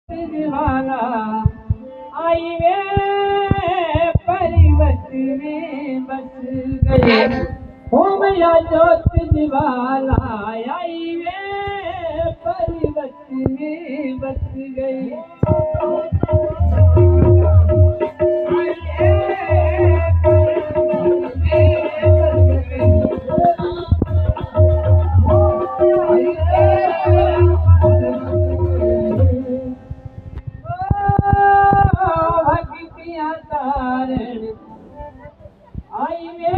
वाला आई वे परिवत में बस गए हो मैया ज्योत ज्वाला आई वे परिवत में बस गए। भक्तियाँ तारण आई वे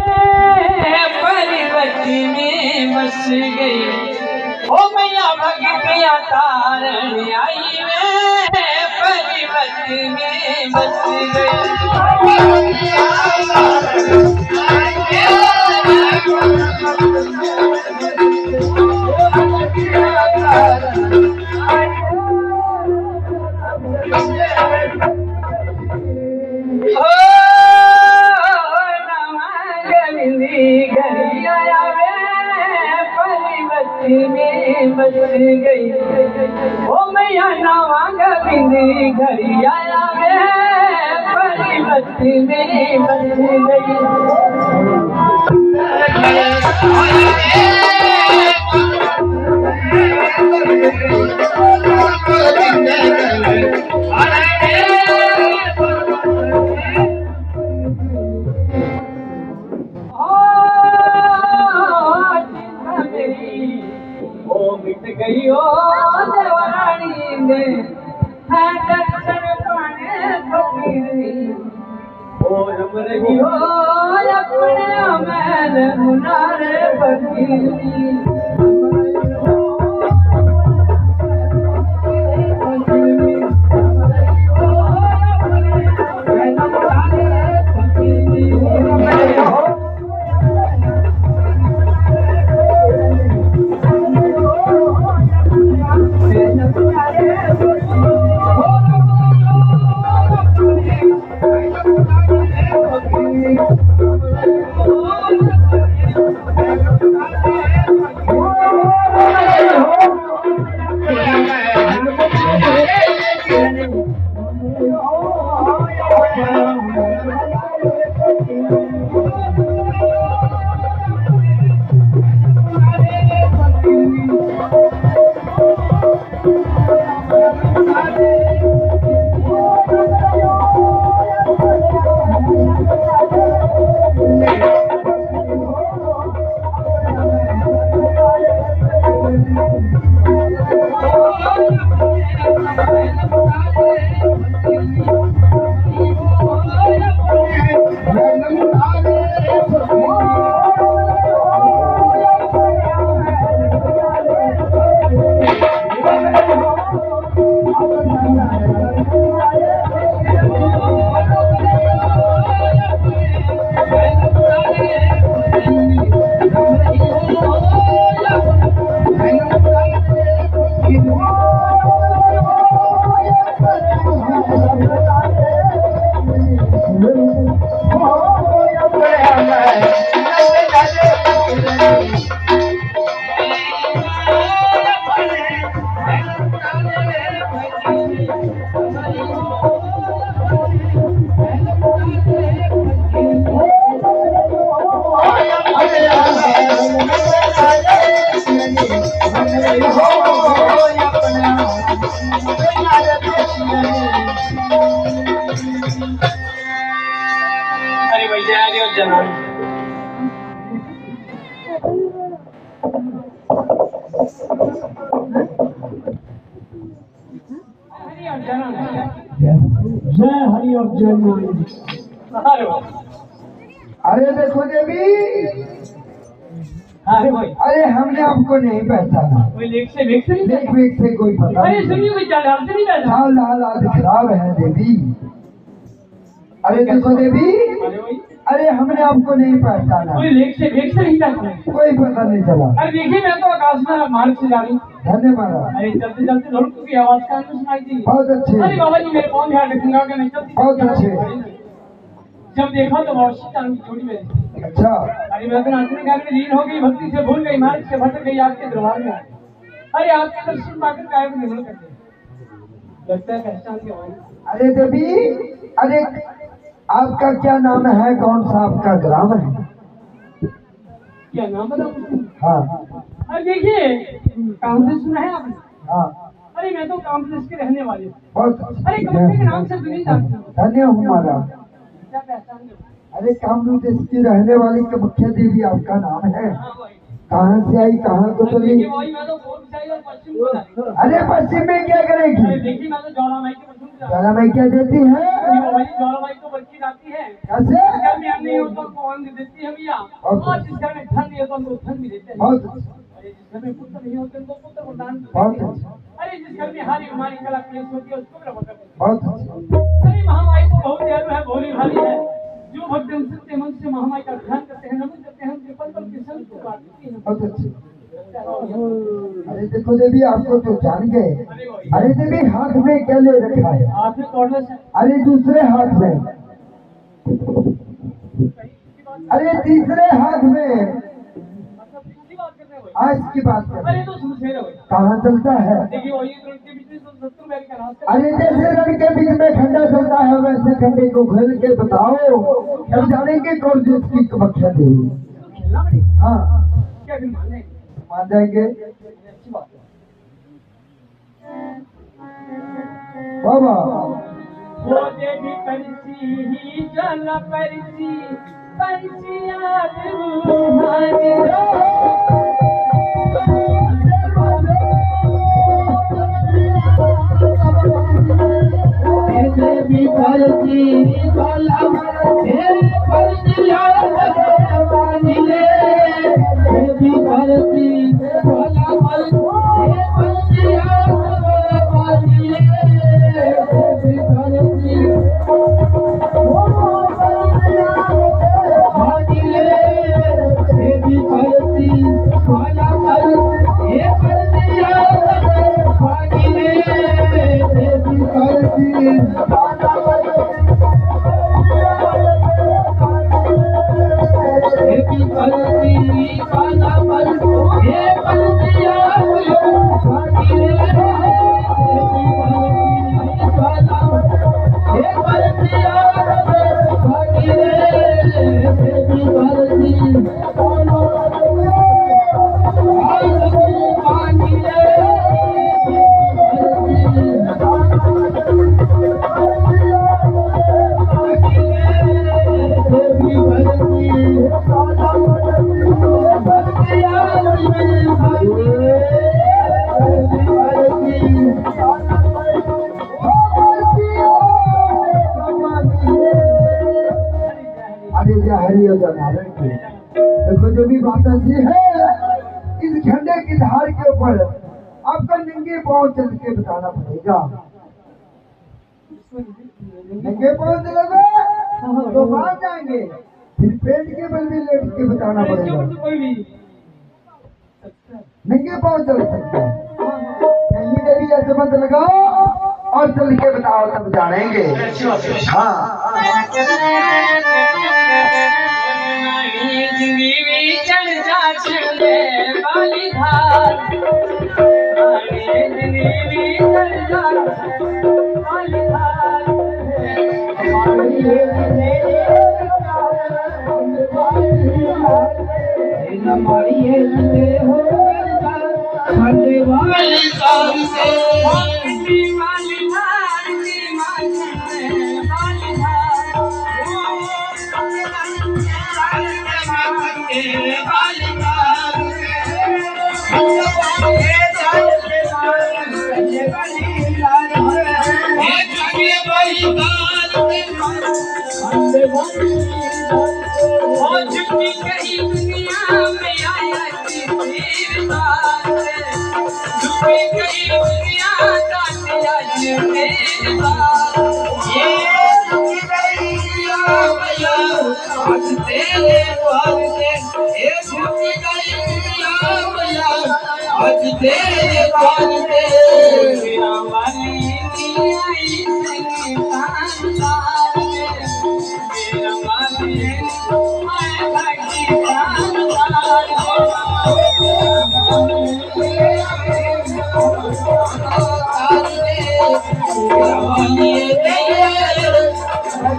परिवत में बस गई ओ मैया भक्तियाँ तारण आई वे परिवत में बस में बस गई ओ मैया नवांग बिंदी घड़ी आया वे परिवत में बस गई ओ देवरानी ने है दर्शन पाने फकीरी ओ रब रही हो अपने अमल मुनारे फकीरी अरे भैया आ गया जनाब जय हरि और जय माई। अरे देखो देवी, अरे भाई अरे हमने आपको नहीं पहचाना। कोई लेख से वेख से देख वेख से कोई पता अरे नहीं। सुनिए कोई चाल से नहीं बैठा। चाल हाल आज खराब है देवी। अरे देखो देवी, अरे भाई अरे हमने आपको नहीं पहचाना। कोई लेख से वेख से नहीं बैठा। कोई पता नहीं चला। अरे देखिए मैं तो आकाश में मार्ग से जा रही हूँ। धन्यवाद। अरे चलते चलते ढोलक की आवाज कान में सुनाई दी। बहुत अच्छे, अरे बाबा जी मेरे कौन ध्यान रखूंगा कि नहीं चलती। बहुत अच्छे। जब देखा तो बहुत चांद की जोड़ी में। अच्छा, अरे मैं तो नाचने गाने में लीन हो गई, भक्ति से भूल गई, मार्ग से भटक गई आपके दरबार में। अरे आपके दर्शन पाकर कायम निर्मल कर दिया। लगता है पहचान के भाई। अरे देवी, अरे आपका क्या नाम है, कौन सा आपका ग्राम है? क्या नाम बता मुझे? हाँ अरे देखिए, कांग्रेस सुना है आपने? हाँ, अरे मैं तो कांग्रेस के रहने वाले हूँ। बहुत अरे कमरे के नाम से दुनिया जानती हूँ। धन्य हूँ महाराज। क्या पहचान के भाई? अरे कामरूप देश की रहने वाली मुख्य देवी आपका नाम है? हाँ भाई। कहाँ से आई, कहाँ को चली? देखिए भाई, मैं तो पूर्व से आई और पश्चिम को जा रही हूँ। अरे पश्चिम में क्या अरे करेगी? देखिए, मैं तो ज्वाला माई के पश्चिम जा रही ज्वाला माई क्या देती है? हूँ। भाई ज्वाला माई तो बल्कि जाती है। कैसे? घर में अन्य हो तो उनको अन्न देती है भैया, और जिस घर में धन नहीं हो तो उनको धन भी देते हैं। बहुत अरे जिस घर में पुत्र नहीं होते उनको पुत्र वरदान भी बहुत देते अच्छा, हैं। अरे जिस घर में हारी बीमारी कला क्लेश होती है उसको भी रवा करते हैं। बहुत अच्छा। अरे महामाई तो बहुत दयालु है, भोली भाली है। जो भक्तजन सत्य मन से महामाई का ध्यान करते हैं, नमन करते हैं, उनके पल पल के संग को बांटती है। बहुत अच्छे। अरे देखो देवी, आपको तो जान गए। अरे भाई, अरे देवी, हाथ में क्या ले रखा है? हाथ में कॉर्डलेस है। अरे दूसरे हाथ में, अरे तीसरे हाथ में, मतलब किसकी बात कर रहे हो? आज की बात कर। अरे तो सुनसेर है भाई। कहाँ चलता है? देखिए वही तो उनके बीच में तो 70 बैल का रास्ता। अरे जैसे रण के बीच में खंडा चलता है, वैसे खंडे को खेल के बताओ, अब जानेंगे कौन जिसकी कमख्या देवी। खेलना पड़ेगा। हाँ, क्या फिर मान लेंगे? मान जाएंगे। अच्छी बात है। बाबा वो देवी परसी जल परसी पंछिया तुम्हारी देवी परसी जल पंछिया देवी परसी देखो जो भी बात ऐसी है, इस झंडे की धार के ऊपर आपका नंगे पांव चल के बताना पड़ेगा। नंगे पांव चलोगे तो मान जाएंगे, फिर पेट के बल भी लेट के बताना इसके पड़ेगा। ऊपर तो कोई भी नंगे पांव चल सकते हैं, कहीं देवी ऐसे मत लगाओ और चल के बताओ तब जानेंगे। हाँ जिंदगी चढ़ जा चले वाली धार, जिंदगी चढ़ जा वाली धार,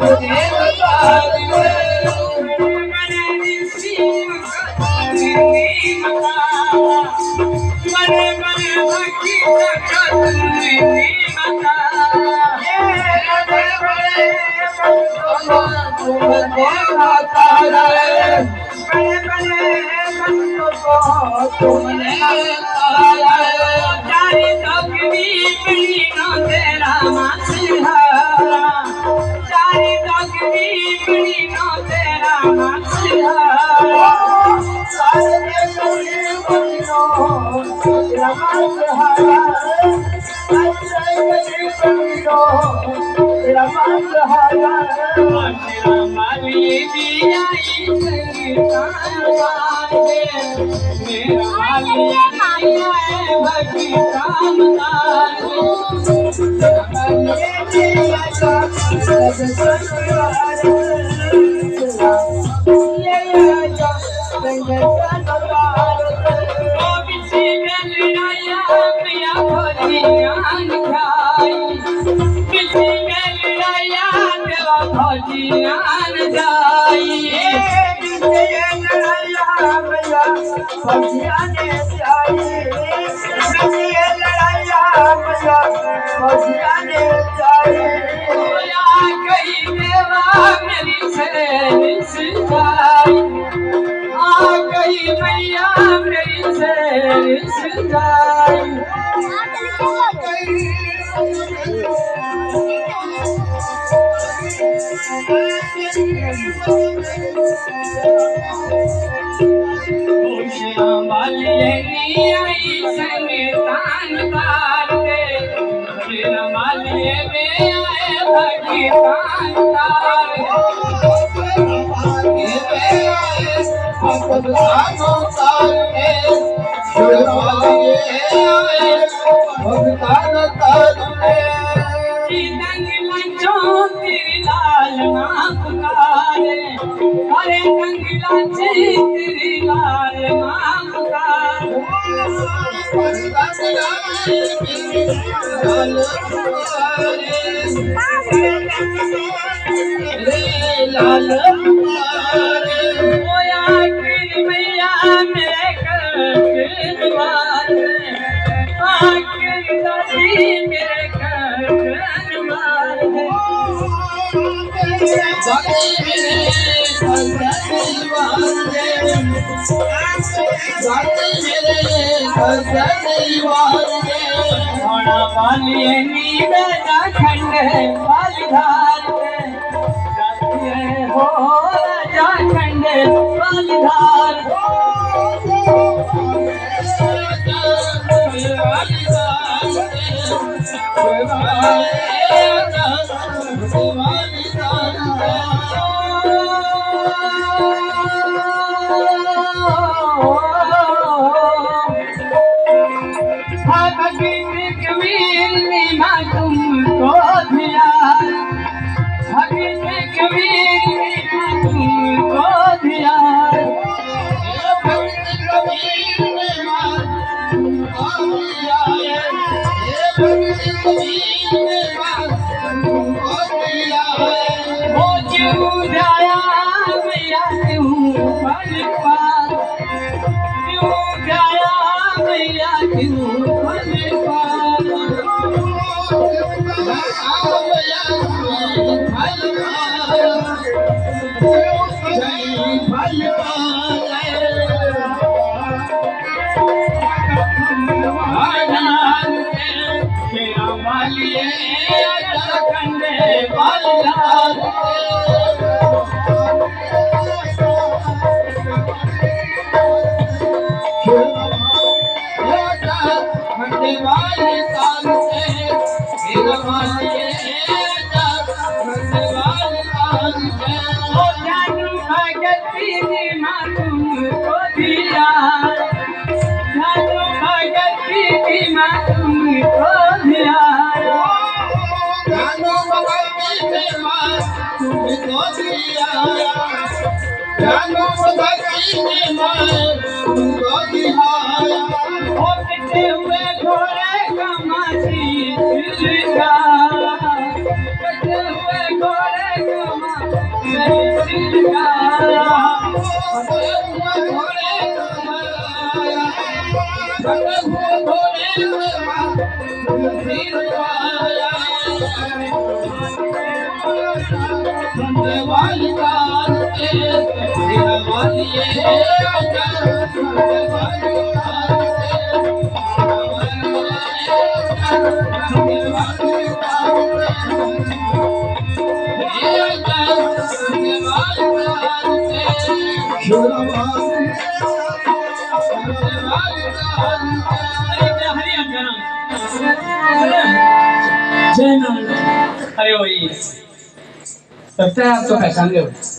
घोड़े अरे वही सत्य है, आप तो पहचान गए हो।